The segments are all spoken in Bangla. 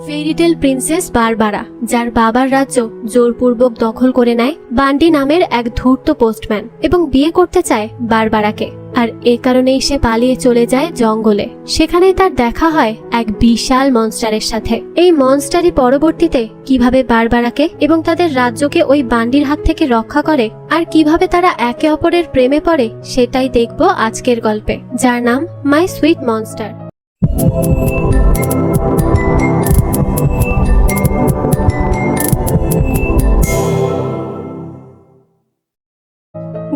ফেরিটেল প্রিন্সেস বারবারা, যার বাবার রাজ্য জোরপূর্বক দখল করে নেয় বান্ডি নামের এক ধূর্ত পোস্টম্যান এবং বিয়ে করতে চায় বারবারাকে। আর এ কারণেই সে পালিয়ে চলে যায় জঙ্গলে। সেখানেই তার দেখা হয় এক বিশাল মনস্টারের সাথে। এই মনস্টারই পরবর্তীতে কিভাবে বারবারাকে এবং তাদের রাজ্যকে ওই বান্ডির হাত থেকে রক্ষা করে আর কিভাবে তারা একে অপরের প্রেমে পড়ে সেটাই দেখব আজকের গল্পে, যার নাম মাই সুইট মনস্টার।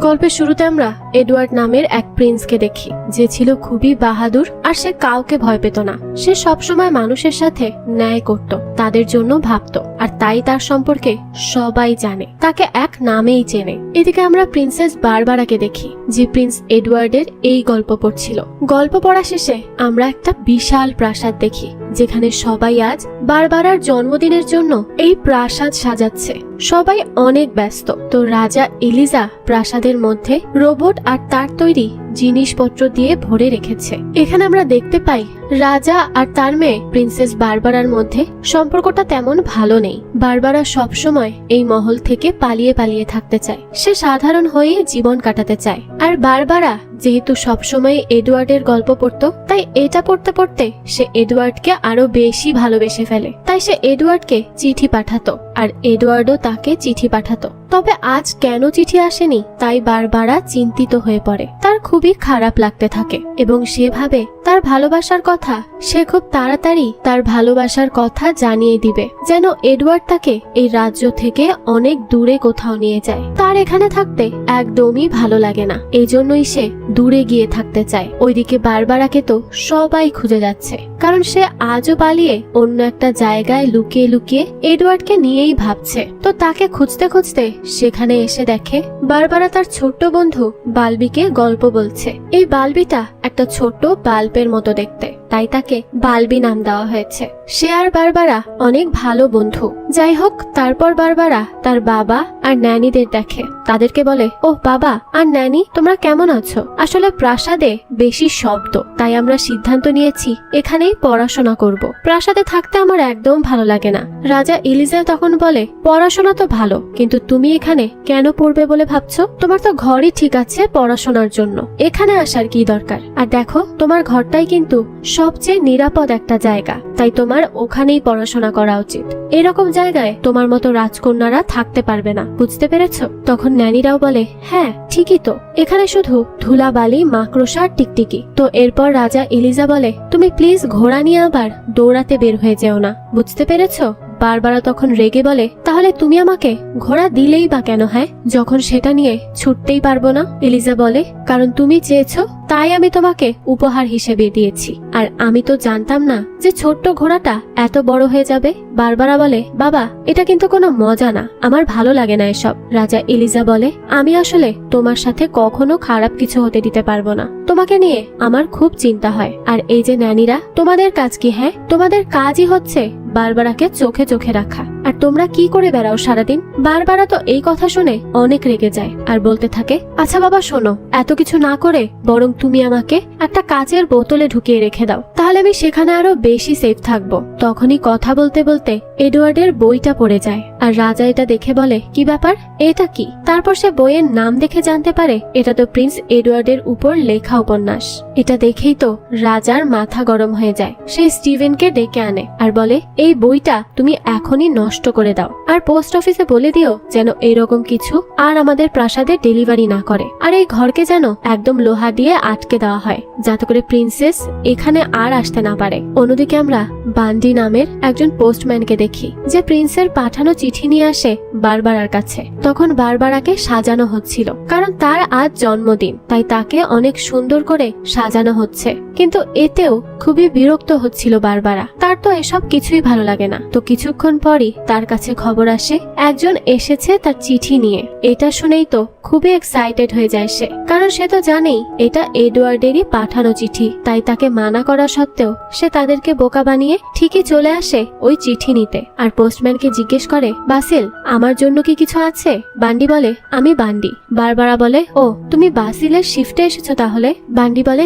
গল্পের শুরুতে আমরা এডওয়ার্ড নামের এক প্রিন্সকে দেখি, যে ছিল খুবই বাহাদুর আর সে কাউকে ভয় পেত না। সে সবসময় মানুষের সাথে ন্যায় করত, তাদের জন্য ভাবত, আর তাই তার সম্পর্কে সবাই জানে, তাকে এক নামেই চেনে। এদিকে আমরা প্রিন্সেস বারবারাকে দেখি, যে প্রিন্স এডওয়ার্ডের এই গল্প পড়ছিল। গল্প পড়া শেষে আমরা একটা বিশাল প্রাসাদ দেখি, যেখানে সবাই আজ বারবারার জন্মদিনের জন্য এই প্রাসাদ সাজাচ্ছে। সবাই অনেক ব্যস্ত। তো রাজা এলিজা প্রাসাদের মধ্যে রোবট আর তার তৈরি জিনিসপত্র দিয়ে ভরে রেখেছে। এখানে আমরা দেখতে পাই রাজা আর তার মেয়ে প্রিন্সেস বারবারার মধ্যে সম্পর্কটা তেমন ভালো নেই। বারবারা সবসময় এই মহল থেকে পালিয়ে পালিয়ে থাকতে চায়, সে সাধারণ হয়ে জীবন কাটাতে চায়। আর বারবারা যেহেতু সবসময় এডওয়ার্ডের গল্প পড়তো, তাই এটা পড়তে পড়তে সে এডওয়ার্ডকে আরো বেশি ভালোবেসে ফেলে। তাই সে এডওয়ার্ডকে চিঠি পাঠাতো, আর এডওয়ার্ডও তাকে চিঠি পাঠাতো। তবে আজ কেন চিঠি আসেনি তাই বারবারা চিন্তিত হয়ে পড়ে। তার খুবই খারাপ লাগতে থাকে এবং সে ভাবে তার ভালোবাসার কথা সে খুব তাড়াতাড়ি তার ভালোবাসার কথা জানিয়ে দিবে, যেন এডওয়ার্ড তাকে এই রাজ্য থেকে অনেক দূরে কোথাও নিয়ে যায়। তার এখানে থাকতে একদমই ভালো লাগে না, এই জন্যই সে দূরে গিয়ে থাকতে চায়। ওইদিকে বারবারাকে তো সবাই খুঁজে যাচ্ছে, কারণ সে আজও পালিয়ে অন্য একটা জায়গায় লুকিয়ে লুকিয়ে এডওয়ার্ডকে নিয়েই ভাবছে। তো তাকে খুঁজতে খুঁজতে সেখানে এসে দেখে বারবারা তার ছোট্ট বন্ধু বালবিকে গল্প বলছে। এই বালবিটা একটা ছোট্ট বাল্বের মতো দেখতে, তাই তাকে বালবি নাম দেওয়া হয়েছে। সে আর বারবারা অনেক ভালো বন্ধু। যাই হোক, তারপর বারবারা তার বাবা আর ন্যানিদের দেখে, তাদেরকে বলে, ও বাবা আর ন্যানি, তোমরা কেমন আছো? আসলে প্রাসাদে বেশি শব্দ, তাই আমরা সিদ্ধান্ত নিয়েছি এখানেই পড়াশোনা করব। প্রাসাদে থাকতে আমার একদম ভালো লাগে না। রাজা এলিজা তখন বলে, পড়াশোনা তো ভালো, কিন্তু তুমি এখানে কেন পড়বে বলে ভাবছো? তোমার তো ঘরই ঠিক আছে পড়াশোনার জন্য, এখানে আসার কি দরকার? আর দেখো, তোমার ঘরটাই কিন্তু সবচেয়ে নিরাপদ একটা জায়গা, তাই তোমার ওখানেই পড়াশোনা করা উচিত। এরকম জায়গায় তোমার মতো রাজকন্যারা থাকতে পারবে না, বুঝতে পেরেছো? তখন ন্যানিরাও বলে, হ্যাঁ ঠিকই তো, এখানে শুধু ধুলাবালি, মাকড়সা আর টিকটিকি। তো এরপর রাজা এলিজা বলে, তুমি প্লিজ ঘোড়া নিয়ে আবার দৌড়াতে বের হয়ে যেও না, বুঝতে পেরেছো? বারবারা তখন রেগে বলে, তাহলে তুমি আমাকে ঘোড়া দিলেই বা কেন, হ্যাঁ, যখন সেটা নিয়ে ছুটতেই পারবো না? এলিজা বলে, কারণ তুমি চেয়েছো তাই আমি তোমাকে উপহার হিসেবে দিয়েছি, আর আমি তো জানতাম না যে ছোট্ট ঘোড়াটা এত বড় হয়ে যাবে। বারবারা বলে, বাবা এটা কিন্তু কোনো মজা না, আমার ভালো লাগে না এসব। রাজা এলিজা বলে, আমি আসলে তোমার সাথে কখনো খারাপ কিছু হতে দিতে পারবো না, তোমাকে নিয়ে আমার খুব চিন্তা হয়। আর এই যে ন্যানিরা, তোমাদের কাজ কি? হ্যাঁ, তোমাদের কাজই হচ্ছে বারবারাকে চোখে চোখে রাখা, আর তোমরা কি করে বেড়াও সারাদিন? বারবারা তো এই কথা শুনে অনেক রেগে যায় আর বলতে থাকে, আচ্ছা বাবা শোনো, এত কিছু না করে বরং তুমি আমাকে একটা কাচের বোতলে ঢুকিয়ে রেখে দাও, তাহলে আমি সেখানে আরো বেশি সেফ থাকবো। তখনই কথা বলতে বলতে এডওয়ার্ডের বইটা পড়ে যায়, আর রাজা এটা দেখে বলে, কি ব্যাপার, এটা কি? তারপর সে বইয়ের নাম দেখে জানতে পারে এটা তো প্রিন্স এডওয়ার্ডের উপর লেখা উপন্যাস। এটা দেখেই তো রাজার মাথা গরম হয়ে যায়। সে স্টিভেনকে ডেকে আনে আর বলে, এই বইটা তুমি এখনই নষ্ট করে দাও, আর পোস্ট অফিসে বলে দিও যেন এইরকম কিছু আর আমাদের প্রাসাদে ডেলিভারি না করে, আর এই ঘরকে যেন একদম লোহা দিয়ে আটকে দেওয়া হয়, যাতে করে প্রিন্সেস এখানে আর আসতে না পারে। অন্যদিকে আমরা বান্ডি নামের একজন পোস্টম্যানকে দেখি, যে প্রিন্সের পাঠানো চিঠি নিয়ে আসে বারবারার কাছে। তখন বারবারাকে সাজানো হচ্ছিল, কারণ তার আজ জন্মদিন, তাই তাকে অনেক সুন্দর করে সাজানো হচ্ছে। কিন্তু এতেও খুবই বিরক্ত হচ্ছিল বারবারা, তার তো এসব কিছুই ভালো লাগে না। তো কিছুক্ষণ পরই তার কাছে খবর আসে একজন এসেছে তার চিঠি নিয়ে। এটা শুনেই তো খুবই এক্সাইটেড হয়ে যায় সে, কারণ সে তো জানেই এটা এডওয়ার্ডেরই পাঠানো চিঠি। তাই তাকে মানা করা সত্ত্বেও সে তাদেরকে বোকা বানিয়ে ঠিকই চলে আসে ওই চিঠি নিতে, আর পোস্টম্যানকে জিজ্ঞেস করে, বাসিল আমার জন্য কি কিছু আছে? বান্ডি বলে, আমি বান্ডি। বারবারা বলে, ও তুমি বাসিলের শিফটে এসেছো তাহলে? বান্ডি বলে,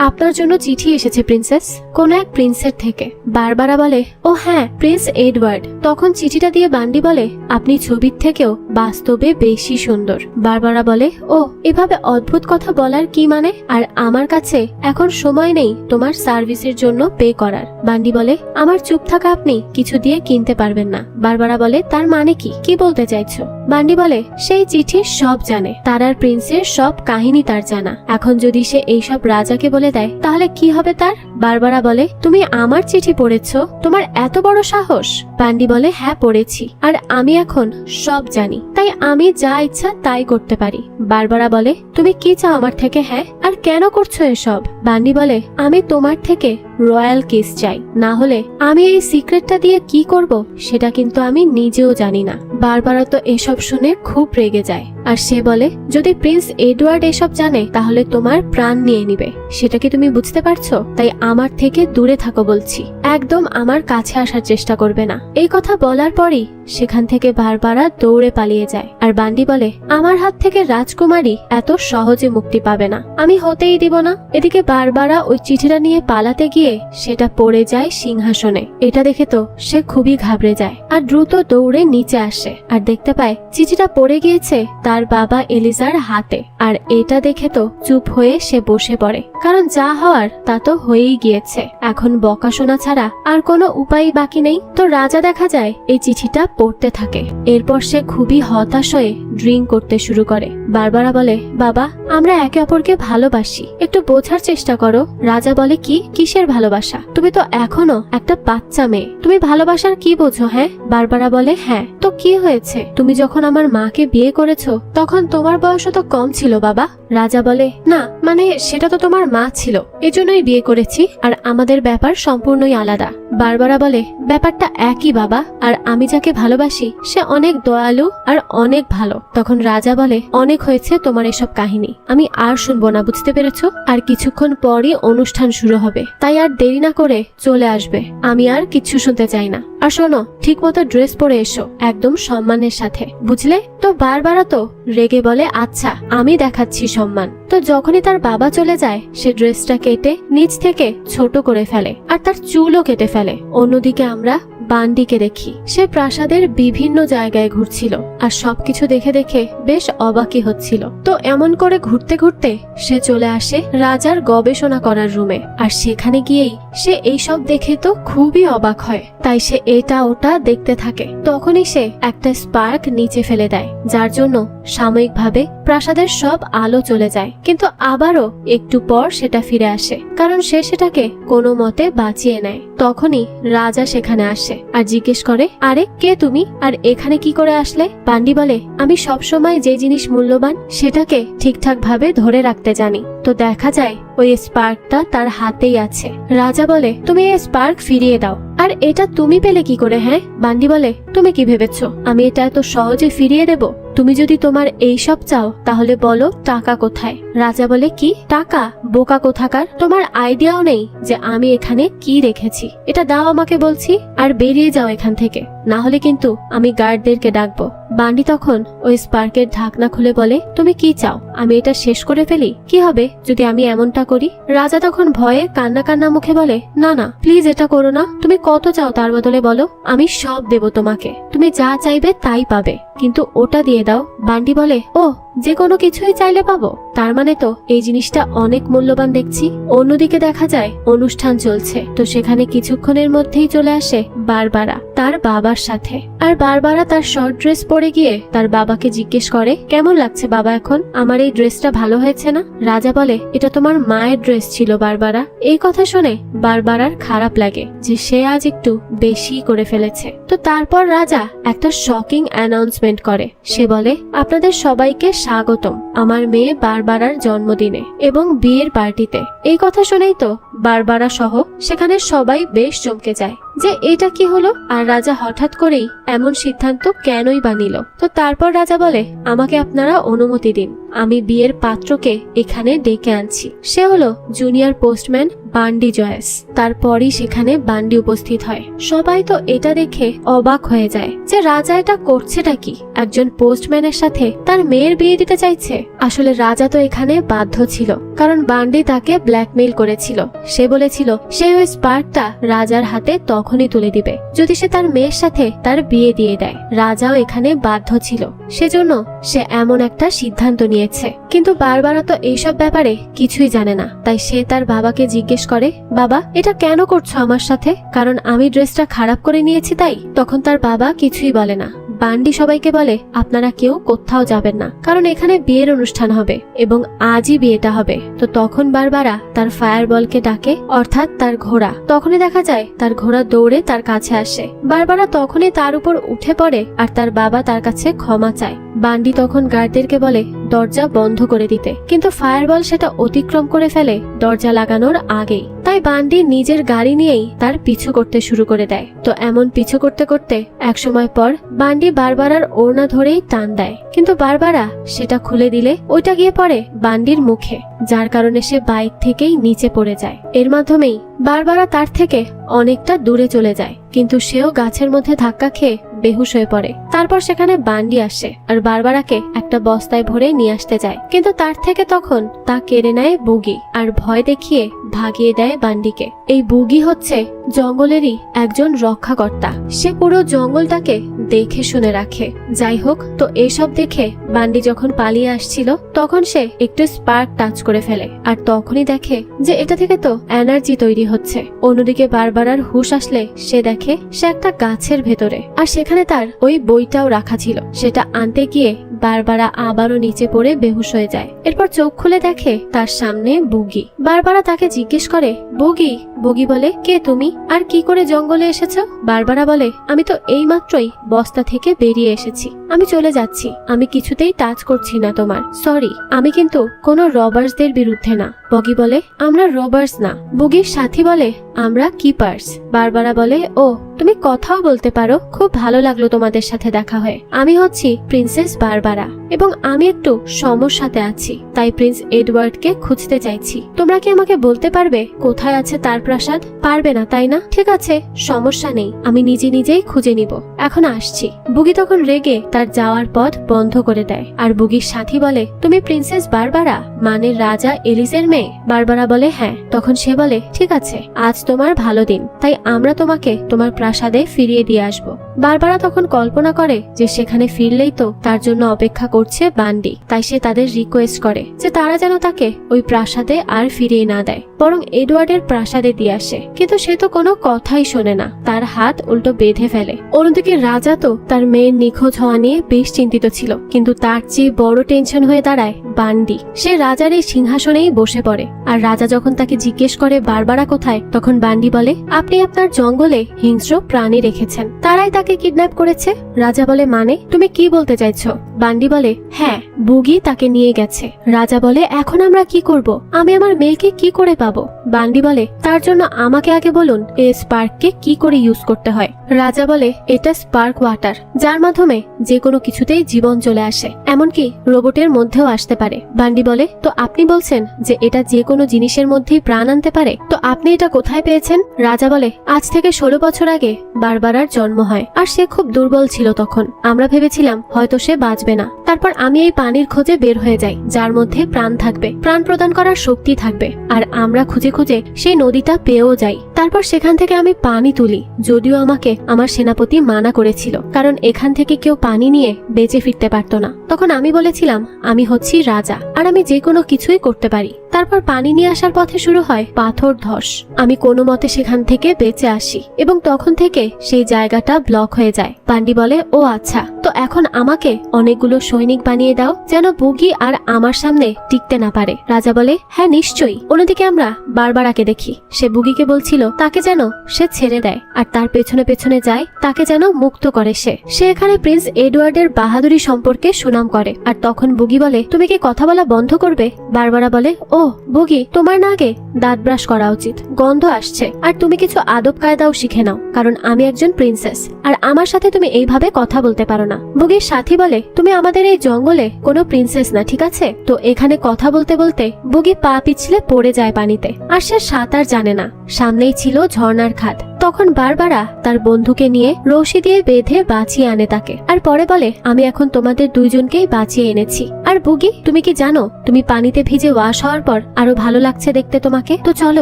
আপনার জন্য জন্য চিঠি এসেছে প্রিন্সেস, কোন এক প্রিন্সের থেকে। বারবারা বলে, ও হ্যাঁ, প্রিন্স এডওয়ার্ড। তখন চিঠিটা দিয়ে বান্ডি বলে, আপনি ছবির থেকেও বাস্তবে বেশি সুন্দর। বারবারা বলে, ও এভাবে অদ্ভুত কথা বলার কি মানে? আর আমার কাছে এখন সময় নেই তোমার সার্ভিসের জন্য পে করার। বান্ডি বলে, আমার চুপ থাকা আপনি কিছু দিয়ে কিনতে পারবেন না। বারবারা বলে, তার মানে কি বলতে চাইছো? বান্ডি বলে, সেই চিঠি সব জানে, তার আর প্রিন্সের সব কাহিনী তার জানা। এখন যদি সে এইসব রাজাকে বলে দেয় তাহলে কি হবে তার? বারবারা বলে, তুমি আমার চিঠি পড়েছো? তোমার এত বড় সাহস? বান্ডি বলে, হ্যাঁ পড়েছি, আর আমি এখন সব জানি, তাই আমি যা ইচ্ছা তাই করতে পারি। বারবারা বলে, তুমি কি চাও আমার থেকে? হ্যাঁ, আর কেন করছো এসব? বান্ডি বলে, আমি তোমার থেকে রয়্যাল কিস চাই, না হলে আমি এই সিক্রেটটা দিয়ে কি করব সেটা কিন্তু আমি নিজেও জানি না। বারবারা তো এসব শুনে খুব রেগে যায়, আর সে বলে, যদি প্রিন্স এডওয়ার্ড এসব জানে তাহলে তোমার প্রাণ নিয়ে নিবে, সেটা কি তুমি বুঝতে পারছো? তাই আমার থেকে দূরে থাকো বলছি, একদম আমার কাছে আসার চেষ্টা করবে না। এই কথা বলার পরই সেখান থেকে বারবারা দৌড়ে পালিয়ে যায়। আর বান্ডি বলে, আমার হাত থেকে রাজকুমারী এত সহজে মুক্তি পাবে না, আমি হতেই দিব না। এদিকে বারবারা ওই চিঠিটা নিয়ে পালাতে গিয়ে সেটা পড়ে যায় সিংহাসনে। এটা দেখে তো সে খুবই ঘাবড়ে যায় আর দ্রুত দৌড়ে নিচে আসে, আর দেখতে পায় চিঠিটা পড়ে গিয়েছে তার বাবা এলিজার হাতে। আর এটা দেখে তো চুপ হয়ে সে বসে পড়ে, কারণ যা হওয়ার তা তো হয়েই গিয়েছে, এখন বকাশোনা ছাড়া আর কোনো উপায় বাকি নেই। তো রাজা দেখা যায় এই চিঠিটা পড়তে থাকে। এরপর সে খুবই হতাশ হয়ে ড্রিঙ্ক করতে শুরু করে। বারবারা বলে, বাবা আমরা একে অপরকে ভালোবাসি, একটু বোঝার চেষ্টা করো। রাজা বলে, কিসের ভালোবাসা? তুমি তো এখনো একটা বাচ্চা মেয়ে, তুমি ভালোবাসার কি বোঝো? হ্যাঁ। বারবারা বলে, হ্যাঁ তো কি হয়েছে? তুমি যখন আমার মাকে বিয়ে করেছো তখন তোমার বয়স তো কম ছিল বাবা। রাজা বলে, না মানে সেটা তো তোমার মা ছিল, এজন্যই বিয়ে করেছি, আর আমাদের ব্যাপার সম্পূর্ণই আলাদা। বারবারা বলে, ব্যাপারটা একই বাবা, আর আমি যাকে ভালোবাসি সে অনেক দয়ালু আর অনেক ভালো। তখন রাজা বলে, অনেক হয়েছে তোমার এসব কাহিনী, আমি আর শুনবো না, বুঝতে পেরেছো? আর কিছুক্ষণ পরই অনুষ্ঠান শুরু হবে, তাই আর দেরি না করে চলে আসবে, আমি আর কিচ্ছু শুনতে চাই না। আর শোনো, ঠিক মতো ড্রেস পরে এসো, একদম সম্মানের সাথে, বুঝলে? তো বারবারা তো রেগে বলে, আচ্ছা আমি দেখাচ্ছি সম্মান। তো যখনই তার বাবা চলে যায় সে ড্রেসটা কেটে নিচ থেকে ছোট করে ফেলে আর তার চুলও কেটে ফেলে। অন্যদিকে আমরা বান্ডিকে দেখি, সে প্রাসাদের বিভিন্ন জায়গায় ঘুরছিল আর সবকিছু দেখে দেখে বেশ অবাকই হচ্ছিল। তো এমন করে ঘুরতে ঘুরতে সে চলে আসে রাজার গবেষণা করার রুমে, আর সেখানে গিয়েই সে এইসব দেখে তো খুবই অবাক হয়, তাই সে এটা ওটা দেখতে থাকে। তখনই সে একটা স্পার্ক নিচে ফেলে দেয়, যার জন্য সাময়িকভাবে প্রাসাদের সব আলো চলে যায়, কিন্তু আবারও একটু পর সেটা ফিরে আসে, কারণ সে সেটাকে কোনো মতে বাঁচিয়ে নেয়। তখনই রাজা সেখানে আসে আর জিজ্ঞেস করে, আরে কে তুমি, আর এখানে কি করে আসলে? বান্ডি বলে, আমি সবসময় যে জিনিস মূল্যবান সেটাকে ঠিকঠাক ভাবে ধরে রাখতে জানি। তো দেখা যায় ওই স্পার্কটা তার হাতেই আছে। রাজা বলে, তুমি এই স্পার্ক ফিরিয়ে দাও। আর এটা তুমি পেলে কি করে? হ্যাঁ। বান্ডি বলে, তুমি কি ভেবেছো আমি এটা এত সহজে ফিরিয়ে দেব? তুমি যদি তোমার এইসব চাও তাহলে বলো টাকা কোথায়? রাজা বলে, কি টাকা? বোকা কোথাকার, তোমার আইডিয়াও নেই যে আমি এখানে কি রেখেছি। এটা দাও আমাকে বলছি, আর বেরিয়ে যাও এখান থেকে, না হলে কিন্তু আমি গার্ডদেরকে ডাকবো। বান্ডি তখন ওই স্পার্কের ঢাকনা খুলে বলে, তুমি কি চাও আমি এটা শেষ করে ফেলি? কি হবে যদি আমি এমনটা করি? রাজা তখন ভয়ে কান্না কান্না মুখে বলে, না না প্লিজ এটা করো না, তুমি কত চাও তার বদলে বলো, আমি সব দেব তোমাকে, তুমি যা চাইবে তাই পাবে, কিন্তু ওটা দিয়ে দাও। বান্ডি বলে, ও যে কোনো কিছুই চাইলে পাবো, তার মানে তো এই জিনিসটা অনেক মূল্যবান দেখছি। অন্যদিকে দেখা যায় অনুষ্ঠান চলছে, তো সেখানে কিছুক্ষণের মধ্যেই চলে আসে বারবারা তার বাবার সাথে। আর বারবারা তার শর্ট ড্রেস পরে গিয়ে তার বাবাকে জিজ্ঞেস করে, কেমন লাগছে বাবা এখন? আমার এই ড্রেসটা ভালো হয়েছে না? রাজা বলে, এটা তোমার মায়ের ড্রেস ছিল বারবারা। এই কথা শুনে বারবারার খারাপ লাগে যে সে আজ একটু বেশি করে ফেলেছে। তো তারপর রাজা একটা শকিং অ্যানাউন্সমেন্ট করে, সে বলে, আপনাদের সবাইকে স্বাগতম আমার মেয়ে বারবারার জন্মদিনে এবং বিয়ের পার্টিতে। এই কথা শুনেই তো বারবারা সহ সেখানে সবাই বেশ চমকে যায় যে এটা কি হলো, আর রাজা হঠাৎ করেই এমন সিদ্ধান্ত কেনই বা নিল। তো তারপর রাজা বলে, আমাকে আপনারা অনুমতি দিন, আমি বিয়ের পাত্রকে এখানে ডেকে আনছি। সে হলো জুনিয়র পোস্টম্যান বান্ডি জয়েস। তারপরই সেখানে বান্ডি উপস্থিত হয়। সবাই তো এটা দেখে অবাক হয়ে যায় যে রাজা এটা করছেটা কি, একজন পোস্টম্যানের সাথে তার মেয়ের বিয়ে দিতে চাইছে। আসলে রাজা তো এখানে বাধ্য ছিল, কারণ বান্ডি তাকে ব্ল্যাকমেইল করেছিল। সে বলেছিল সে ওই স্পার্কটা রাজার হাতে তখনই তুলে দিবে যদি সে তার মেয়ের সাথে তার বিয়ে দিয়ে দেয়। রাজাও এখানে বাধ্য ছিল, সেজন্য সে এমন একটা সিদ্ধান্ত নিয়েছে। কিন্তু বারবারা তো এইসব ব্যাপারে কিছুই জানে না, তাই সে তার বাবাকে জিজ্ঞেস করে, বাবা এটা কেন করছো আমার সাথে, কারণ আমি ড্রেসটা খারাপ করে নিয়েছি তাই? তখন তার বাবা কিছুই বলে না। বান্ডি সবাইকে বলে আপনারা কেউ কোথাও যাবেন না, কারণ এখানে বিয়ের অনুষ্ঠান হবে এবং আজই বিয়েটা হবে। তো তখন বারবারা তার ফায়ারবলকে ডাকে, অর্থাৎ তার ঘোড়া। তখনই দেখা যায় তার ঘোড়া দৌড়ে তার কাছে আসে। বারবারা তখনই তার উপর উঠে পড়ে আর তার বাবা তার কাছে ক্ষমা চায়। বান্ডি তখন গার্ডদেরকে বলে দরজা বন্ধ করে দিতে, কিন্তু ফায়ারবল সেটা অতিক্রম করে ফেলে দরজা লাগানোর আগেই। তাই বান্ডি নিজের গাড়ি নিয়েই তার পিছু করতে শুরু করে দেয়। তো এমন পিছু করতে করতে এক সময় পর বান্ডি বারবারার ওড়না ধরেই টান দেয়, কিন্তু বারবারা সেটা খুলে দিলে ওইটা গিয়ে পড়ে বান্ডির মুখে, যার কারণে সে বাইক থেকেই নিচে পড়ে যায়। এর মাধ্যমেই বারবারা তার থেকে অনেকটা দূরে চলে যায়, কিন্তু সেও গাছের মধ্যে ধাক্কা খেয়ে বেহুশ হয়ে পড়ে। তারপর সেখানে বান্ডি আসে আর বারবারাকে একটা বস্তায় ভরে নিয়ে আসতে যায়, কিন্তু তার থেকে তখন তা কেড়ে নেয় বুগি আর ভয় দেখিয়ে ভাগিয়ে দেয় বান্ডিকে। এই বুগি হচ্ছে জঙ্গলেরই একজন রক্ষাকর্তা, সে পুরো জঙ্গলটাকে দেখে শুনে রাখে। যাই হোক, তো এসব দেখে বান্ডি যখন পালিয়ে আসছিল তখন সে একটু স্পার্ক টাচ করে ফেলে আর তখনই দেখে যে এটা থেকে তো এনার্জি তৈরি হচ্ছে। অন্যদিকে বারবারার হুঁশ আসলে সে দেখে সে একটা গাছের ভেতরে, আর সেখানে তার ওই বইটাও রাখা ছিল। সেটা আনতে গিয়ে বারবারা আবারও নিচে পড়ে বেহুশ হয়ে যায়। এরপর চোখ খুলে দেখে তার সামনে বুগি। বারবারা তাকে জিজ্ঞেস করে, বুগি? বুগি বলে, কে তুমি আর কি করে জঙ্গলে এসেছো? বারবারা বলে, আমি তো এই মাত্রই বস্তা থেকে বেরিয়ে এসেছি, আমি চলে যাচ্ছি, আমি কিছুতেই টাচ করছি না তোমার, সরি। আমি কিন্তু কোনো রবার্সদের বিরুদ্ধে না। বগি বলে, আমরা রবার্স না। বুগির সাথী বলে, আমরা কিপার্স। বারবারা বলে, ও তুমি কথাও বলতে পারো, খুব ভালো লাগলো তোমাদের সাথে দেখা হয়ে। আমি হচ্ছি প্রিন্সেস বারবারা এবং আমি একটু সমস্যাতে আছি, তাই প্রিন্স এডওয়ার্ডকে খুঁজতে চাইছি। তোমরা কি আমাকে বলতে পারবে কোথায় আছে তার প্রাসাদ? পারবে না তাই না? ঠিক আছে, সমস্যা নেই, আমি নিজে নিজেই খুঁজে নিব, এখন আসছি। বুগি তখন রেগে তার যাওয়ার পথ বন্ধ করে দেয় আর বুগির সাথী বলে, তুমি প্রিন্সেস বারবারা, মানে রাজা এলিসের মেয়ে? বারবারা বলে, হ্যাঁ। তখন সে বলে, ঠিক আছে, আজ তোমার ভালো দিন, তাই আমরা তোমাকে তোমার প্রাসাদে ফিরিয়ে দিয়ে আসব। বারবারা তখন কল্পনা করে যে সেখানে ফিরলেই তো তার জন্য অপেক্ষা করছে বান্ডি, তাই সে তাদের রিকোয়েস্ট করে যে তারা যেন তাকে ওই প্রাসাদে আর ফিরিয়ে না দেয়, বরং এডওয়ার্ডের প্রাসাদে দিয়ে আসে। কিন্তু সে তো কোনো কথাই শোনে না, তার হাত উল্টো বেঁধে ফেলে। অন্যদিকে রাজা তো তার মেয়ের নিখোঁজ হওয়া নিয়ে বেশ চিন্তিত ছিল, কিন্তু তার চেয়ে বড় টেনশন হয়ে দাঁড়ায় বান্ডি। সে রাজার এই সিংহাসনেই বসে পড়ে, আর রাজা যখন তাকে জিজ্ঞেস করে বারবারা কোথায়, তখন বান্ডি বলে, আপনি আপনার জঙ্গলে হিংস্র প্রাণী রেখেছেন, তারাই তাকে কিডন্যাপ করেছে। রাজা বলে, মানে তুমি কি বলতে চাইছো? বান্ডি বলে, হ্যাঁ, বুগি তাকে নিয়ে গেছে। রাজা বলে, এখন আমরা কি করব? আমি আমার মেয়েকে কি করে পাবো? বান্ডি বলে, তার জন্য আমাকে আগে বলুন এই স্পার্ককে কি করে ইউজ করতে হয়। রাজা বলে, এটা স্পার্ক ওয়াটার, যার মাধ্যমে যে কোনো কিছুতেই জীবন চলে আসে, এমনকি রোবটের মধ্যেও আসতে পারে। বান্ডি বলে, তো আপনি বলছেন যে এটা যে কোনো জিনিসের মধ্যেই প্রাণ আনতে পারে, তো আপনি এটা কোথায় পেয়েছেন? রাজা বলে, আজ থেকে 16 বছর আগে বারবারার জন্ম হয়, আর সে খুব দুর্বল ছিল তখন। আমরা ভেবেছিলাম হয়তো সে বাঁচবে না। তারপর আমি এই পানির খোঁজে বের হয়ে যাই, যার মধ্যে প্রাণ থাকবে, প্রাণ প্রদান করার শক্তি থাকবে, আর আমরা খুঁজে খুঁজে সেই নদীটা পেয়েও যাই। তারপর সেখান থেকে আমি পানি তুলি, যদিও আমাকে আমার সেনাপতি মানা করেছিল, কারণ এখান থেকে কেউ পানি নিয়ে বেঁচে ফিরতে পারতো না। তখন আমি বলেছিলাম আমি হচ্ছি রাজা আর আমি যে কোনো কিছুই করতে পারি। তারপর পানি নিয়ে আসার পথে শুরু হয় পাথর ধস। আমি কোনো মতে সেখান থেকে বেঁচে আসি এবং তখন থেকে সেই জায়গাটা ব্লক হয়ে যায়। বান্ডি বলে, ও আচ্ছা, তো এখন আমাকে অনেকগুলো সৈনিক বানিয়ে দাও যেন বুগি আর আমার সামনে টিকতে না পারে। রাজা বলে, হ্যাঁ নিশ্চয়ই। অন্যদিকে আমরা বারবারাকে দেখি, সে বুগিকে বলছিল তাকে যেন সে ছেড়ে দেয় আর তার পেছনে পেছনে যায়, তাকে যেন মুক্ত করে। সে এখানে প্রিন্স এডওয়ার্ডের বাহাদুরি সম্পর্কে সুনাম করে। আর তখন বুগি বলে, তুমি কি কথা বলা বন্ধ করবে? বারবারা বলে, ও বুগি, তোমার না আগে দাঁত ব্রাশ করা উচিত, গন্ধ আসছে। আর তুমি কিছু আদব কায়দাও শিখে নাও, কারণ আমি একজন প্রিন্সেস, আর আমার সাথে তুমি এইভাবে কথা বলতে পারো না। বুগির সাথী বলে, তুমি আমাদের এই জঙ্গলে কোনো প্রিন্সেস না, ঠিক আছে? তো এখানে কথা বলতে বলতে বুগি পা পিছলে পড়ে যায় পানিতে, আর সে সাঁতার জানে না। সামনেই ছিল ঝর্ণার খাদ। তখন বারবারা তার বন্ধুকে নিয়ে রশি দিয়ে বেঁধে বাঁচিয়ে আনে তাকে, আর পরে বলে, আমি এখন তোমাদের দুইজনকেই বাঁচিয়ে এনেছি। আর বুগি, তুমি কি জানো তুমি পানিতে ভিজে ওয়াশ হওয়ার পর আরো ভালো লাগছে দেখতে তোমাকে? তো চলো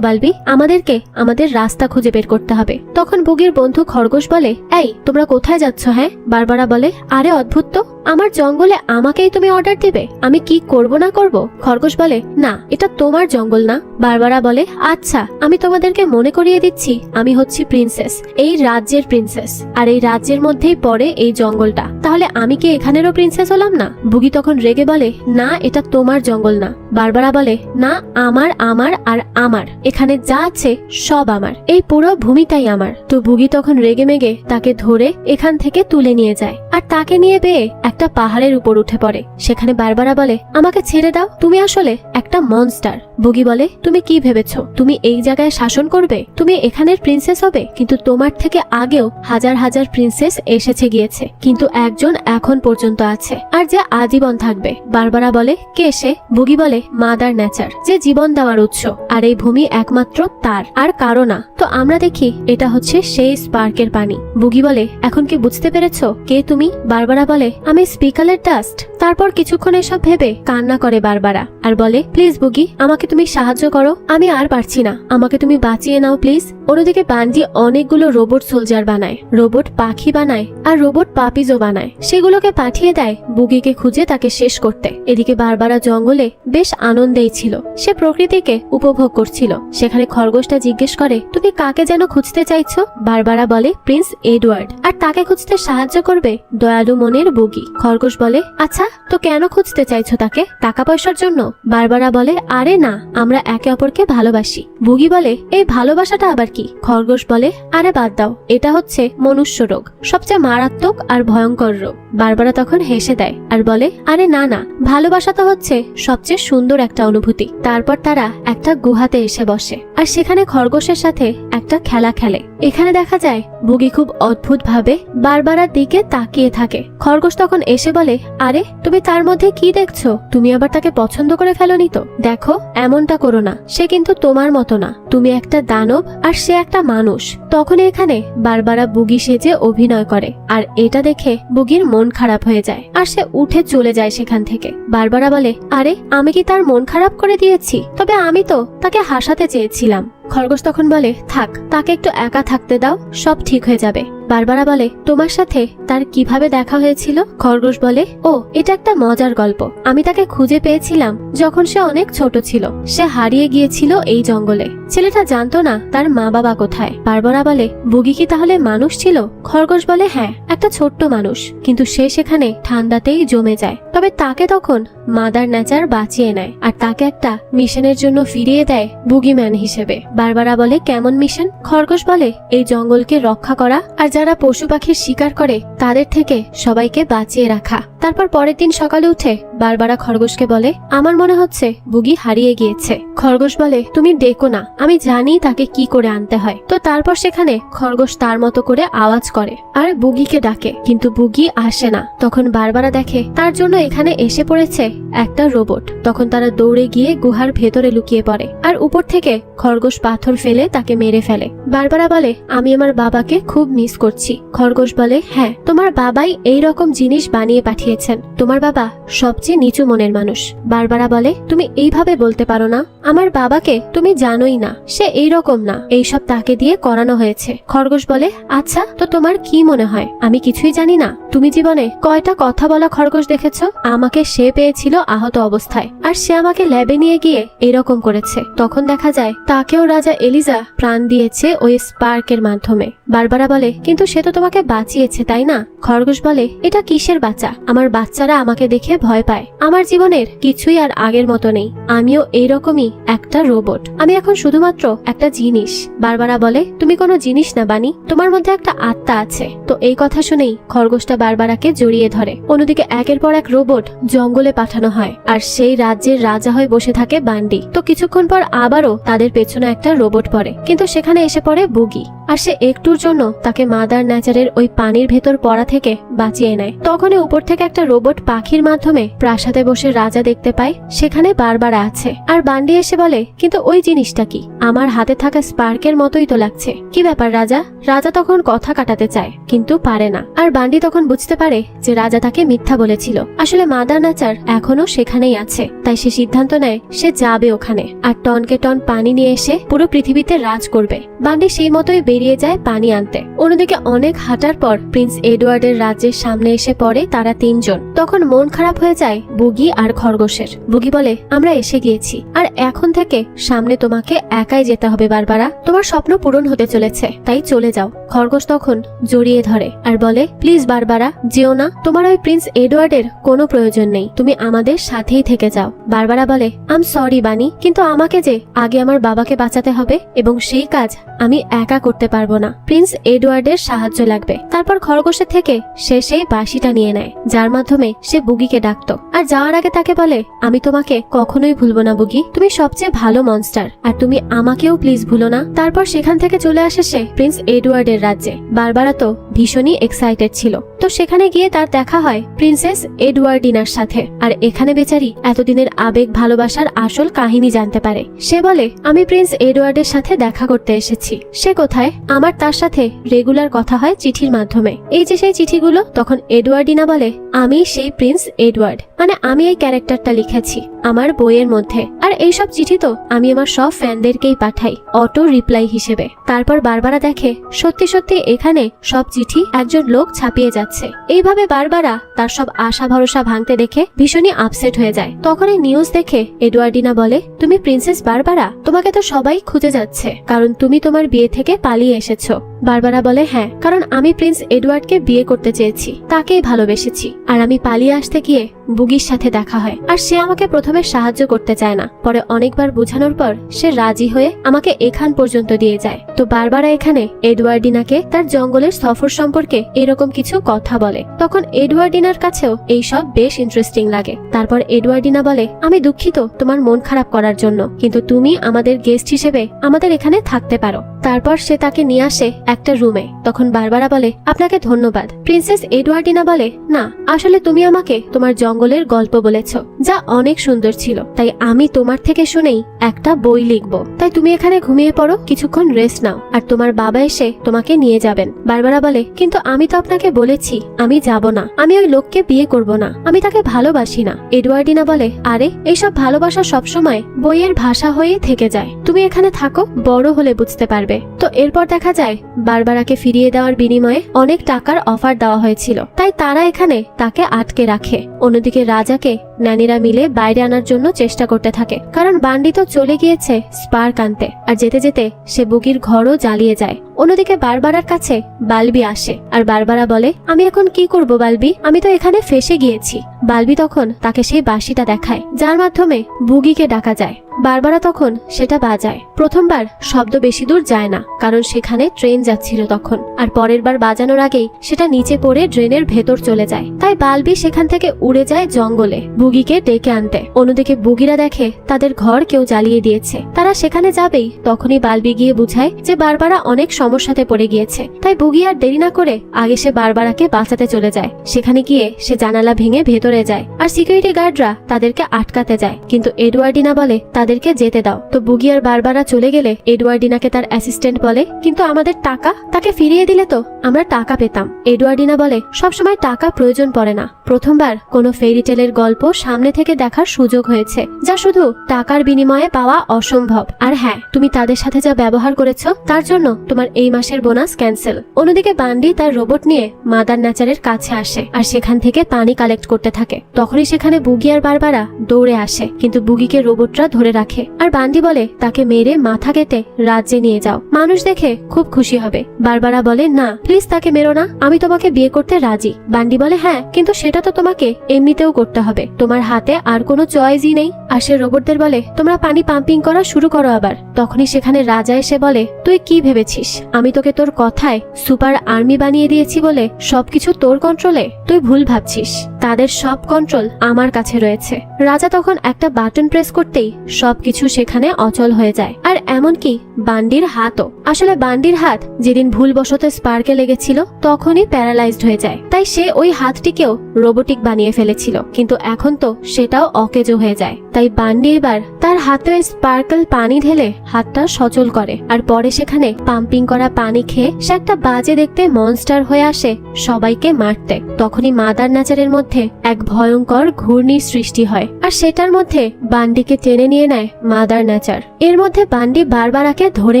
বালবি, আমাদেরকে আমাদের রাস্তা খুঁজে বের করতে হবে। তখন বুগির বন্ধু খরগোশ বলে, এই তোমরা কোথায় যাচ্ছ? হ্যাঁ? বারবারা বলে, আরে অদ্ভুত তো, আমার জঙ্গলে আমাকেই তুমি অর্ডার দিবে? আমি কি করব না করব? খরগোশ বলে, না, এটা তোমার জঙ্গল না। বারবারা বলে, আচ্ছা, আমি তোমাদেরকে মনে করিয়ে দিচ্ছি, আমি হচ্ছি প্রিন্সেস, এই রাজ্যের প্রিন্সেস, আর এই রাজ্যের মধ্যেই পড়ে এই জঙ্গলটা। তাহলে আমি কি এখানেরও প্রিন্সেস হলাম না? বুগি তখন রেগে বলে, না, এটা তোমার জঙ্গল না। বারবারা বলে, না, আমার আমার আর আমার, এখানে যা আছে সব আমার, এই পুরো ভূমিটাই আমার। তো বুগি তখন রেগে মেগে তাকে ধরে এখান থেকে তুলে নিয়ে যায়, আর তাকে নিয়ে বেয়ে একটা পাহাড়ের উপর উঠে পড়ে। সেখানে বারবারা বলে, আমাকে ছেড়ে দাও, তুমি আসলে একটা মনস্টার। বুগি বলে, তুমি কি ভেবেছো তুমি এই জায়গায় শাসন করবে? তুমি এখানের প্রিন্সেস হবে, কিন্তু তোমার থেকে আগেও হাজার হাজার প্রিন্সেস এসেছে গিয়েছে, কিন্তু একজন এখন পর্যন্ত আছে, আর যে আজীবন থাকবে। বারবারা বলে, কে সে? বুগি বলে, মাদার নেচার, যে জীবন দেওয়ার উৎস, আর এই ভূমি একমাত্র তার, আর কারো না। তো আমরা দেখি এটা হচ্ছে সেই স্পার্কের পানি। বুগি বলে, এখন কি বুঝতে পেরেছো কে তুমি? বারবারা বলে, আমি স্পিকালের ডাস্ট। তারপর কিছুক্ষণ এসব ভেবে কান্না করে বারবারা, আর বলে, প্লিজ বুগি, আমাকে তুমি সাহায্য করো, আমি আর পারছি না, আমাকে তুমি বাঁচিয়ে নাও প্লিজ। অন্যদিকে বান্ডি অনেকগুলো রোবট সোলজার বানায়, রোবট পাখি বানায়, আর রোবট পাপিজও বানায়। সেগুলোকে পাঠিয়ে দেয় বুগিকে খুঁজে তাকে শেষ করতে। এদিকে বারবারা জঙ্গলে বেশ আনন্দেই ছিল, সে প্রকৃতিকে উপভোগ করছিল। সেখানে খরগোশটা জিজ্ঞেস করে, তুমি কাকে যেন খুঁজতে চাইছো? বারবারা বলে, প্রিন্স এডওয়ার্ড, আর তাকে খুঁজতে সাহায্য করবে দয়ালু মনের বুগি। খরগোশ বলে, আচ্ছা, তো কেন খুঁজতে চাইছো তাকে? টাকা পয়সার জন্য? বারবারা বলে, আরে না, আমরা একে অপরকে ভালোবাসি। বুগি বলে, এই ভালোবাসাটা আবার কি? খরগোশ বলে, আরে বাদ দাও, এটা হচ্ছে মনুষ্য রোগ, সবচেয়ে মারাত্মক আর ভয়ঙ্কর রোগ। বারবারা তখন হেসে দেয় আর বলে, আরে না না, ভালোবাসা তো হচ্ছে সবচেয়ে সুন্দর একটা অনুভূতি। তারপর তারা একটা গুহাতে এসে বসে, আর সেখানে খরগোশের সাথে একটা খেলা খেলে। এখানে দেখা যায় বুগি খুব অদ্ভুত ভাবে বারবারার দিকে তাকিয়ে থাকে। খরগোশ তখন এসে বলে, আরে তুমি তার মধ্যে কি দেখছো? তুমি আবার তাকে পছন্দ করে ফেলোনি তো? দেখো, এমনটা করো না, সে কিন্তু তোমার মতো না, তুমি একটা দানব আর সে একটা মানুষ। তখন এখানে বারবারা বুগি সেজে অভিনয় করে, আর এটা দেখে বুগির মন খারাপ হয়ে যায়, আর সে উঠে চলে যায় সেখান থেকে। বারবারা বলে, আরে আমি কি তার মন খারাপ করে দিয়েছি? তবে আমি তো তাকে হাসাতে চেয়েছিলাম। খরগোশ তখন বলে, থাক, তাকে একটু একা থাকতে দাও, সব ঠিক হয়ে যাবে। বারবারা বলে, তোমার সাথে তার কিভাবে দেখা হয়েছিল? খরগোশ বলে, ও, এটা একটা মজার গল্প। আমি তাকে খুঁজে পেয়েছিলাম যখন সে অনেক ছোট ছিল, সে হারিয়ে গিয়েছিল এই জঙ্গলে। ছেলেটা জানতো না তার মা বাবা কোথায়। বারবারা বলে, বুগি কি তাহলে মানুষ ছিল? খরগোশ বলে, হ্যাঁ, একটা ছোট্ট মানুষ, কিন্তু সে সেখানে ঠান্ডাতেই জমে যায়। তবে তাকে তখন মাদার নেচার বাঁচিয়ে নেয়, আর তাকে একটা মিশনের জন্য ফিরিয়ে দেয় বুগিম্যান হিসেবে। বারবারা বলে, কেমন মিশন? খরগোশ বলে, এই জঙ্গলকে রক্ষা করা, আর যারা পশু পাখির শিকার করে তাদের থেকে সবাইকে বাঁচিয়ে রাখা। তারপর পরের দিন সকালে উঠে বারবারা খরগোশকে বলে, আমার মনে হচ্ছে বুগি হারিয়ে গিয়েছে। খরগোশ বলে, তুমি ডেকো না, আমি জানি তাকে কি করে আনতে হয়। তো তারপর সেখানে খরগোশ তার মতো করে আওয়াজ করে আর বুগিকে ডাকে, কিন্তু বুগি আসে না। তখন বারবারা দেখে তার জন্য এখানে এসে পড়েছে একটা রোবট। তখন তারা দৌড়ে গিয়ে গুহার ভেতরে লুকিয়ে পড়ে, আর উপর থেকে খরগোশ পাথর ফেলে তাকে মেরে ফেলে। বারবারা বলে, আমি আমার বাবাকে খুব মিস করছি। খরগোশ বলে, হ্যাঁ, তোমার বাবাই এই রকম জিনিস বানিয়ে পাঠিয়েছেন, তোমার বাবা সবচেয়ে নিচু মনের মানুষ। বারবারা বলে, তুমি এইভাবে বলতে পারো না, আমার বাবাকে তুমি জানোই না, সে এইরকম না, এইসব তাকে দিয়ে করানো হয়েছে। খরগোশ বলে, আচ্ছা, তো তোমার কি মনে হয় আমি কিছুই জানি না? তুমি জীবনে কয়টা কথা বলা খরগোশ দেখেছো? আমাকে সে পেয়েছিল আহত অবস্থায়, আর সে আমাকে ল্যাবে নিয়ে গিয়ে এরকম করেছে। তখন দেখা যায় তাকেও রাজা এলিজা প্রাণ দিয়েছে ওই স্পার্কের মাধ্যমে। বারবারা বলে, কিন্তু সে তো তোমাকে বাঁচিয়েছে, তাই না? খরগোশ বলে, এটা কিসের বাচ্চা? আমার বাচ্চারা আমাকে দেখে ভয় পায়, যায় আমার জীবনের কিছুই আর আগের মতো নেই, আমিও এইরকমই একটা রোবট, আমি এখন শুধুমাত্র একটা জিনিস। বারবারা বলে তুমি কোনো জিনিস না বানি, তোমার মধ্যে একটা আত্মা আছে। তো এই কথা শুনেই খরগোশটা বারবারাকে জড়িয়ে ধরে। অন্যদিকে একের পর এক রোবট জঙ্গলে পাঠানো হয় আর সেই রাজ্যের রাজা হয়ে বসে থাকে বান্ডি। তো কিছুক্ষণ পর আবারও তাদের পেছনে একটা রোবট পড়ে, কিন্তু সেখানে এসে পড়ে বুগি, আর সে একটুর জন্য তাকে মাদার নেচারের ওই পানির ভেতর পড়া থেকে বাঁচিয়ে নেয়। তখনই উপর থেকে একটা রোবট পাখির মাধ্যমে প্রাসাদে বসে রাজা দেখতে পায় সেখানে বারবারা আছে। আর বান্ডি এসে বলে কিন্তু ওই জিনিসটা কি, আমার হাতে থাকা স্পার্কের মতোই তো লাগছে, কি ব্যাপার রাজা? রাজা তখন কথা কাটাতে চায় কিন্তু পারে না। আর বান্ডি তখন বুঝতে পারে যে রাজা তাকে মিথ্যা বলেছিল, আসলে মাদার নেচার এখনো সেখানেই আছে। তাই সে সিদ্ধান্ত নেয় সে যাবে ওখানে আর টনকে টন পানি নিয়ে এসে পুরো পৃথিবীতে রাজ করবে। বান্ডি সেই মতোই বেরিয়ে যায় পানি আনতে। অন্যদিকে অনেক হাঁটার পর প্রিন্স এডওয়ার্ডের রাজ্যের সামনে এসে পড়ে তারা তিনজন। তখন মন খারাপ হয়ে যায় বুগি আর খরগোশের। বুগি বলে আমরা এসে গিয়েছি আর এখন থেকে সামনে তোমাকে একাই যেতে হবে বারবারা, তোমার স্বপ্ন পূরণ হতে চলেছে, তাই চলে যাও। খরগোশ তখন জড়িয়ে ধরে আর বলে প্লিজ বারবারা যেও না, তোমার ওই প্রিন্স এডওয়ার্ডের কোনো প্রয়োজন নেই, তুমি আমাদের সাথেই থেকে যাও। বারবারা বলে আম সরি বানি, কিন্তু আমাকে যে আগে আমার বাবাকে বাঁচাতে হবে এবং সেই কাজ আমি একা করতে পারবো না, প্রিন্স এডওয়ার্ডের সাহায্য লাগবে। তারপর খরগোশের থেকে সে সেই বাঁশিটা নিয়ে নেয় যার মাধ্যমে সে বুগিকে ডাকতো। আর যাওয়ার আগে তাকে বলে আমি তোমাকে কখনোই ভুলবো না বুগি, তুমি সবচেয়ে ভালো মনস্টার, আর তুমি আমাকেও প্লিজ ভুলো না। তারপর সেখান থেকে চলে আসে সে প্রিন্স এডওয়ার্ডের রাজ্যে। বারবারা তো ভীষণই এক্সাইটেড ছিল। তো সেখানে গিয়ে তার দেখা হয় প্রিন্সেস এডওয়ার্ডিনার সাথে। আর এখানে বেচারি এতদিনের আবেগ ভালোবাসার আসল কাহিনী জানতে পারে। সে বলে আমি প্রিন্স এডওয়ার্ডের সাথে দেখা করতে এসেছি। সে কোথায়? আমার তার সাথে রেগুলার কথা হয় চিঠির মাধ্যমে। এই যে সেই চিঠিগুলো। তখন এডওয়ার্ডিনা বলে আমি সেই প্রিন্স এডওয়ার্ড, মানে আমি এই ক্যারেক্টারটা লিখেছি আমার বইয়ের মধ্যে, আর এইসব চিঠি তো আমি আমার সব ফ্যানদেরকেই পাঠাই অটো রিপ্লাই হিসেবে। তারপর বারবারা দেখে সত্যি সত্যি এখানে সব চিঠি একজন লোক ছাপিয়ে যাচ্ছে। এইভাবে বারবারা তার সব আশা ভরসা ভাঙতে দেখে ভীষণই আপসেট হয়ে যায়। তখন এই নিউজ দেখে এডওয়ার্ডিনা বলে তুমি প্রিন্সেস বারবারা, তোমাকে তো সবাই খুঁজে যাচ্ছে কারণ তুমি তোমার বিয়ে থেকে পালিয়ে এসেছো। বারবারা বলে হ্যাঁ, কারণ আমি প্রিন্স এডওয়ার্ডকে বিয়ে করতে চেয়েছি, তাকেই ভালোবেসেছি, আর আমি পালিয়ে আসতে গিয়ে বুগির সাথে দেখা হয় আর সে আমাকে প্রথমে সাহায্য করতে চায় না, পরে অনেকবার বোঝানোর পর সে রাজি হয়ে আমাকে এখান পর্যন্ত দিয়ে যায়। তো বারবারা এখানে এডওয়ার্ডিনাকে তার জঙ্গলের সফর সম্পর্কে এরকম কিছু কথা বলে। তখন এডওয়ার্ডিনার কাছেও এইসব বেশ ইন্টারেস্টিং লাগে। তারপর এডওয়ার্ডিনা বলে আমি দুঃখিত তোমার মন খারাপ করার জন্য, কিন্তু তুমি আমাদের গেস্ট হিসেবে আমাদের এখানে থাকতে পারো। তারপর সে তাকে নিয়ে আসে একটা রুমে। তখন বারবারা বলে আপনাকে ধন্যবাদ। প্রিন্সেস এডওয়ার্ডিনা বলে না, আসলে তুমি আমাকে তোমার জঙ্গলের গল্প বলেছ যা অনেক সুন্দর ছিল, তাই আমি তোমার থেকে শুনেই একটা বই লিখবো। তাই তুমি এখানে ঘুমিয়ে পড়ো, কিছুক্ষণ রেস্ট নাও, আর তোমার বাবা এসে তোমাকে নিয়ে যাবেন। বারবারা বলে কিন্তু আমি তো আপনাকে বলেছি আমি যাব না, আমি ওই লোককে বিয়ে করব না, আমি তাকে ভালোবাসি না। এডওয়ার্ডিনা বলে আরে এইসব ভালোবাসা সবসময় বইয়ের ভাষা হয়েই থেকে যায়, তুমি এখানে থাকো, বড় হলে বুঝতে পারবে। তো এরপর দেখা যায় বারবারাকে ফিরিয়ে দেওয়ার বিনিময়ে অনেক টাকার অফার দেওয়া হয়েছিল, তাই তারা এখানে তাকে আটকে রাখে। অন্যদিকে রাজাকে ন্যানিরা মিলে বাইরে আনার জন্য চেষ্টা করতে থাকে, কারণ বান্ডি তো চলে গিয়েছে স্পার্ক আনতে, আর যেতে যেতে সে বুগির ঘরও জ্বালিয়ে যায়। অন্যদিকে বারবারার কাছে বালবি আসে আর বারবারা বলে আমি এখন কি করব বালবি, আমি তো এখানে ফেসে গিয়েছি। বালবি তখন তাকে সেই বাঁশিটা দেখায় যার মাধ্যমে বুগিকে ডাকা যায়। বারবারা তখন সেটা বাজায়। প্রথমবার শব্দ বেশি দূর যায় না, কারণ সেখানে ট্রেন যাচ্ছিল তখন, আর পরের বার বাজানোর আগেই সেটা নিচে পড়ে ড্রেনের ভেতর চলে যায়। তাই বালবি সেখান থেকে উড়ে যায় জঙ্গলে বুগিকে ডেকে আনতে। অন্যদিকে বুগিরা দেখে তাদের ঘর কেউ জ্বালিয়ে দিয়েছে। তারা সেখানে যাবেই তখনই বালবি গিয়ে বুঝায় যে বারবারা অনেক সমস্যাতে পড়ে গিয়েছে। তাই বুগি আর দেরি না করে আগে সে বারবারাকে বাঁচাতে চলে যায়। সেখানে গিয়ে সে জানালা ভেঙে ভেতরে যায় আর সিকিউরিটি গার্ডরা তাদেরকে আটকাতে যায়, কিন্তু এডওয়ার্ডিনা বলে তাদেরকে যেতে দাও। তো বুগি আর বারবারা চলে গেলে এডওয়ার্ডিনাকে তার অ্যাসিস্ট্যান্ট বলে কিন্তু আমাদের টাকা, তাকে ফিরিয়ে দিলে তো আমরা টাকা পেতাম। এডওয়ার্ডিনা বলে সবসময় টাকা প্রয়োজন পড়ে না, প্রথমবার কোনো ফেরি টেলের গল্প সামনে থেকে দেখার সুযোগ হয়েছে যা শুধু টাকার বিনিময়ে পাওয়া অসম্ভব। আর হ্যাঁ, তুমি তাদের সাথে যা ব্যবহার করেছো তার জন্য তোমার এই মাসের বোনাস ক্যান্সেল। অন্যদিকে বান্ডি তার রোবট নিয়ে মাদার নেচারের কাছে আসে আর সেখান থেকে পানি কালেক্ট করতে থাকে। তখনই সেখানে বুগি আর বারবারা দৌড়ে আসে, কিন্তু বুগিকে রোবটরা ধরে রাখে আর বান্ডি বলে তাকে মেরে মাথা কেটে রাজ্যে নিয়ে যাও, মানুষ দেখে খুব খুশি হবে। বারবারা বলে না প্লিজ তাকে মেরো না, আমি তোমাকে বিয়ে করতে রাজি। বান্ডি বলে হ্যাঁ, কিন্তু সেটা তো তোমাকে এমনিতেও করতে হবে, তোমার হাতে আর কোনো চয়েসই নেই। আর সে রোবটদের বলে তোমরা পানি পাম্পিং করা শুরু করো আবার। তখনই সেখানে রাজা এসে বলে তুই কি ভেবেছিস আমি তোকে তোর কথায় সুপার আর্মি বানিয়ে দিয়েছি বলে সবকিছু তোর কন্ট্রোলে? তুই ভুল ভাবছিস, তাদের সব কন্ট্রোল আমার কাছে রয়েছে। রাজা তখন একটা বাটন প্রেস করতেই সবকিছু সেখানে অচল হয়ে যায়। আর এমনকি বান্ডির হাতও। আসলে বান্ডির হাত যেদিন ভুলবশত স্পার্কে লেগেছিল তখনই প্যারালাইজড হয়ে যায়, তাই সে ওই হাতটিকেও রোবোটিক বানিয়ে ফেলেছিল, কিন্তু এখন তো সেটাও অকেজো হয়ে যায়। তাই বান্ডি এবার তার হাতে স্পার্কল পানি ঢেলে হাতটা সচল করে, আর পরে সেখানে পাম্পিং করা পানি খেয়ে সে একটা বাজে দেখতে মনস্টার হয়ে আসে সবাইকে মারতে। তখনই মাদার নেচারের মধ্যে এক ভয়ঙ্কর ঘূর্ণির সৃষ্টি হয়, আর সেটার মধ্যে বান্ডিকে টেনে নিয়ে নেয় মাদার নেচার। এর মধ্যে বান্ডি বারবারাকে ধরে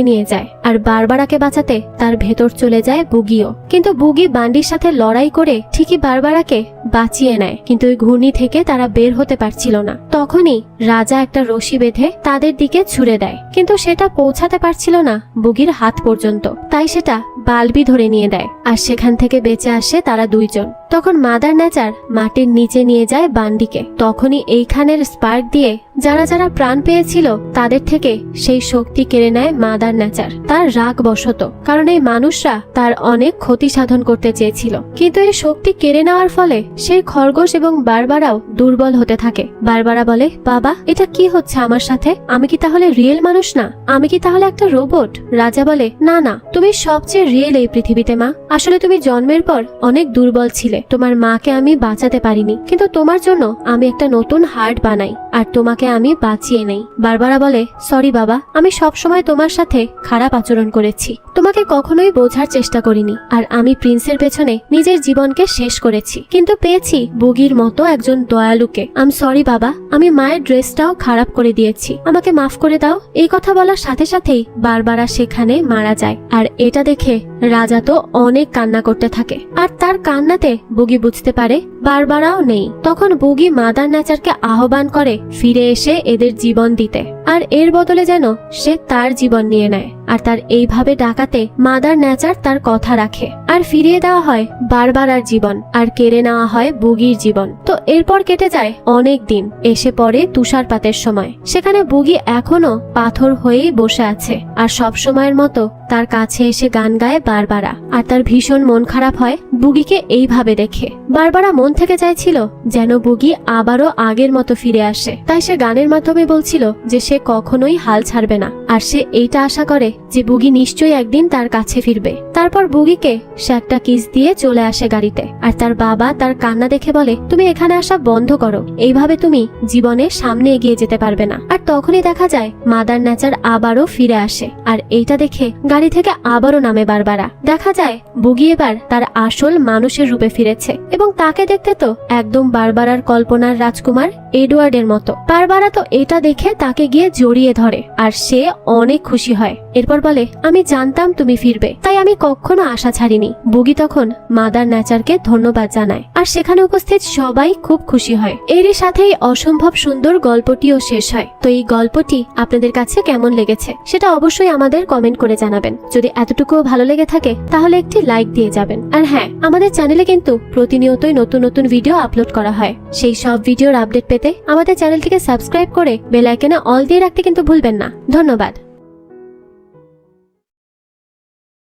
নিয়ে যায়, আর বারবারাকে বাঁচাতে তার ভেতর চলে যায় বুগিও। কিন্তু বুগি বান্ডির সাথে লড়াই করে ঠিকই বারবারাকে বাঁচিয়ে নেয়, কিন্তু ওই ঘূর্ণি থেকে তারা বের হতে পারছিল না। তখনই রাজা একটা রশি বেঁধে তাদের দিকে ছুড়ে দেয়, কিন্তু সেটা পৌঁছাতে পারছিল না বুগির হাত পর্যন্ত, তাই সেটা বালবি ধরে নিয়ে দেয়, আর সেখান থেকে বেঁচে আসে তারা দুইজন। তখন মাদার নেচার মাটির নিচে নিয়ে যায় বান্ডিকে। তখনই এইখানের স্পার্ক দিয়ে যারা যারা প্রাণ পেয়েছিল তাদের থেকে সেই শক্তি কেড়ে নেয় মাদার নেচার তার রাগ বশত, কারণ এই মানুষরা তার অনেক ক্ষতি সাধন করতে চেয়েছিল। কিন্তু এই শক্তি কেড়ে নেওয়ার ফলে সেই খরগোশ এবং বারবারাও দুর্বল হতে থাকে। বারবারা বলে বাবা এটা কি হচ্ছে আমার সাথে? আমি কি তাহলে রিয়েল মানুষ না? আমি কি তাহলে একটা রোবট? রাজা বলে না না, তুমি সবচেয়ে রিয়েল এই পৃথিবীতে মা। আসলে তুমি জন্মের পর অনেক দুর্বল ছিলে, তোমার মাকে আমি বাঁচাতে পারিনি, কিন্তু তোমার জন্য আমি একটা নতুন হার্ট বানাই আর তোমাকে আমি বাঁচিয়ে নেই। বারবারা বলে সরি বাবা, আমি সবসময় তোমার সাথে খারাপ আচরণ করেছি, তোমাকে কখনোই বোঝার চেষ্টা করিনি, আর আমি প্রিন্সের পেছনে নিজের জীবনকে শেষ করেছি, কিন্তু পেয়েছি বুগির মতো একজন দয়ালুকে। আম সরি বাবা, আমি মায়ের ড্রেসটাও খারাপ করে দিয়েছি, আমাকে মাফ করে দাও। এই কথা বলার সাথে সাথেই বারবারা সেখানে মারা যায়, আর এটা দেখে রাজা তো অনেক কান্না করতে থাকে, আর তার কান্নাতে বুগি বুঝতে পারে বারবারাও নেই। তখন বুগি মাদার নেচারকে আহ্বান করে ফিরে এসে এদের জীবন দিতে, আর এর বদলে যেন সে তার জীবন নিয়ে নেয়। আর তার এইভাবে ডাকাতে মাদার নেচার তার কথা রাখে, আর ফিরিয়ে দেওয়া হয় বারবারার জীবন, আর কেড়ে নেওয়া হয় বুগির জীবন। তো এরপর কেটে যায় অনেক দিন, এসে পড়ে তুষারপাতের সময়। সেখানে বুগি এখনো পাথর হয়েই বসে আছে, আর সব সময়ের মতো তার কাছে এসে গান গায় বারবারা, আর তার ভীষণ মন খারাপ হয় বুগিকে এইভাবে দেখে। বারবারা মন থেকে চাইছিল যেন বুগি আবারও আগের মতো ফিরে আসে, তাই সে গানের মাধ্যমে বলছিল যে সে কখনোই হাল ছাড়বে না, আর সে এইটা আশা করে যে বুগি নিশ্চয়ই একদিন তার কাছে ফিরবে। তারপর বুগিকে সে একটা কিস দিয়ে চলে আসে গাড়িতে, আর তার বাবা তার কান্না দেখে বলে তুমি এখানে আসা বন্ধ করো, এইভাবে তুমি জীবনে সামনে এগিয়ে যেতে পারবে না। আর তখনই দেখা যায় মাদার নেচার আবারও ফিরে আসে, আর এইটা দেখে গাড়ি থেকে আবারও নামে বারবারা। দেখা যায় বুগি এবার তার আসল মানুষের রূপে ফিরেছে, এবং তাকে দেখতে তো একদম বারবারার কল্পনার রাজকুমার এডওয়ার্ডের মতো। বারবারা তো এটা দেখে তাকে গিয়ে জড়িয়ে ধরে, আর সে অনেক খুশি হয়। এরপর বলে আমি জানতাম তুমি ফিরবে, তাই আমি কখনো আশা ছাড়িনি। বুগি তখন মাদার নেচারকে ধন্যবাদ জানায়, আর সেখানে উপস্থিত সবাই খুব খুশি হয়। এরই সাথেই অসম্ভব সুন্দর গল্পটিও শেষ হয়। তো এই গল্পটি আপনাদের কাছে কেমন লেগেছে সেটা অবশ্যই আমাদের কমেন্ট করে জানাবেন। যদি এতটুকুও ভালো লেগে থাকে তাহলে একটি লাইক দিয়ে যাবেন। আর হ্যাঁ, আমাদের চ্যানেলে কিন্তু প্রতিনিয়তই নতুন নতুন ভিডিও আপলোড করা হয়। সেই সব ভিডিওর আপডেট পেতে আমাদের চ্যানেলটিকে সাবস্ক্রাইব করে বেল আইকনে অল দিয়ে রাখতে কিন্তু ভুলবেন না। ধন্যবাদ।